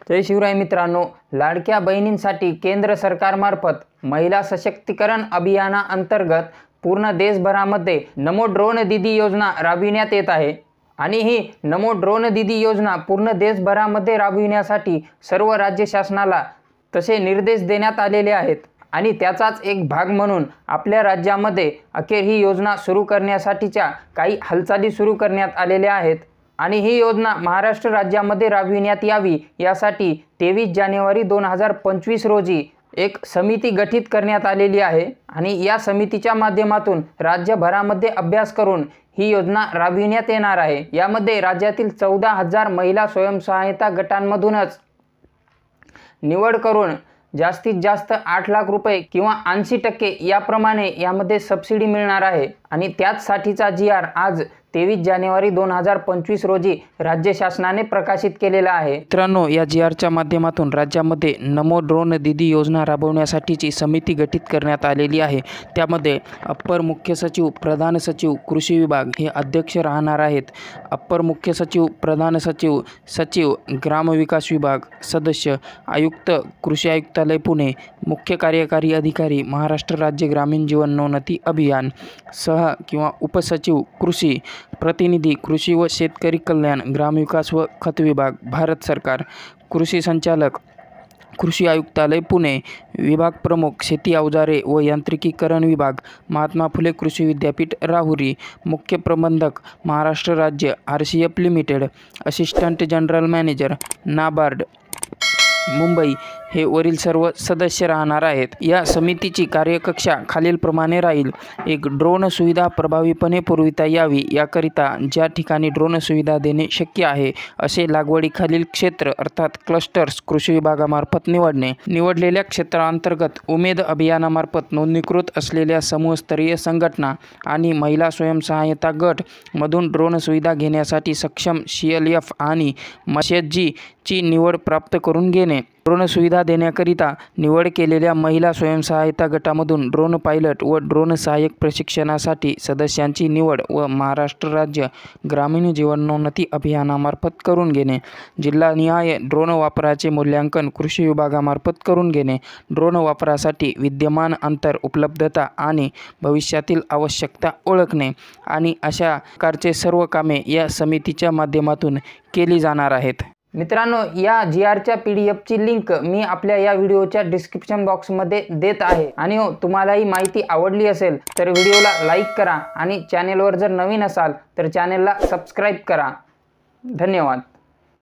जय शिवराय मित्रांनो, लाडक्या बहिणींसाठी केंद्र सरकारमार्फत महिला सशक्तीकरण अभियानाअंतर्गत पूर्ण देशभरामध्ये नमो ड्रोन दीदी योजना राबविण्यात येत आहे। आणि ही नमो ड्रोन दीदी योजना पूर्ण देशभरामध्ये राबविण्यासाठी सर्व राज्य शासनाला तसे निर्देश देण्यात आलेले आहेत। आणि त्याचाच एक भाग म्हणून आपल्या राज्यामध्ये अखेर ही योजना सुरू करण्यासाठीच्या काही हालचाली सुरू करण्यात आलेल्या आहेत। आणि ही योजना महाराष्ट्र राज्यामध्ये राबविण्यात यावी यासाठी 23 जानेवारी 2025 रोजी एक समिती गठीत करण्यात आलेली आहे। आणि या समितीच्या माध्यमातून राज्यभरामध्ये अभ्यास करून ही योजना राबविण्यात येणार आहे। यामध्ये राज्यातील 14,000 महिला स्वयंसहायता गटांमधूनच निवड करून जास्तीत जास्त 8 लाख रुपये किंवा 80% याप्रमाणे यामध्ये सबसिडी मिळणार आहे। आणि त्याचसाठीचा GR आज 23 जानेवारी 2025 रोजी राज्य शासनाने प्रकाशित केलेला आहे। मित्रांनो, या GRच्या माध्यमातून राज्यामध्ये नमो ड्रोन दीदी योजना राबवण्यासाठीची समिती गठीत करण्यात आलेली आहे। त्यामध्ये अप्पर मुख्य सचिव, प्रधान सचिव, कृषी विभाग हे अध्यक्ष राहणार आहेत। अप्पर मुख्य सचिव, प्रधान सचिव, सचिव, ग्रामविकास विभाग सदस्य, आयुक्त, कृषी आयुक्तालय पुणे, मुख्य कार्यकारी अधिकारी, महाराष्ट्र राज्य ग्रामीण जीवनोन्नती अभियान, सह किंवा उपसचिव कृषी, प्रतिनिधी कृषी व शेतकरी कल्याण, ग्रामविकास व खत विभाग, भारत सरकार, कृषी संचालक, कृषी आयुक्तालय पुणे, विभाग प्रमुख, शेती अवजारे व यांत्रिकीकरण विभाग, महात्मा फुले कृषी विद्यापीठ राहुरी, मुख्य प्रबंधक, महाराष्ट्र राज्य RCF limited, assistant general manager, NABARD, Mumbai हे वरील सर्व सदस्य राहणार आहेत। या समितीची कार्यकक्षा खालीलप्रमाणे राहील। एक, ड्रोन सुविधा प्रभावीपणे पुरविता यावी याकरिता ज्या ठिकाणी ड्रोन सुविधा देणे शक्य आहे असे लागवडीखालील क्षेत्र अर्थात क्लस्टर्स कृषी विभागामार्फत निवडणे। निवडलेल्या क्षेत्रांतर्गत उमेद अभियानामार्फत नोंदणीकृत असलेल्या समूहस्तरीय संघटना आणि महिला स्वयंसहायता गट मधून ड्रोन सुविधा घेण्यासाठी सक्षम CLF आणि MSG ची निवड प्राप्त करून घेणे। ड्रोन सुविधा देण्याकरिता निवड केलेल्या महिला स्वयंसहायता गटामधून ड्रोन पायलट व ड्रोन सहाय्यक प्रशिक्षणासाठी सदस्यांची निवड व महाराष्ट्र राज्य ग्रामीण जीवनोन्नती अभियानामार्फत करून घेणे। जिल्हानिहाय ड्रोन वापराचे मूल्यांकन कृषी विभागामार्फत करून घेणे। ड्रोन वापरासाठी विद्यमान अंतर, उपलब्धता आणि भविष्यातील आवश्यकता ओळखणे आणि अशा प्रकारचे सर्व कामे या समितीच्या माध्यमातून केली जाणार आहेत। मित्रांनो, या GRच्या PDF ची लिंक मी आपल्या या व्हिडिओच्या डिस्क्रिप्शन बॉक्समध्ये देत आहे। आणि हो, तुम्हाला ही माहिती आवडली असेल तर व्हिडिओला लाईक करा आणि चॅनेलवर जर नवीन असाल तर चॅनेलला सबस्क्राईब करा। धन्यवाद।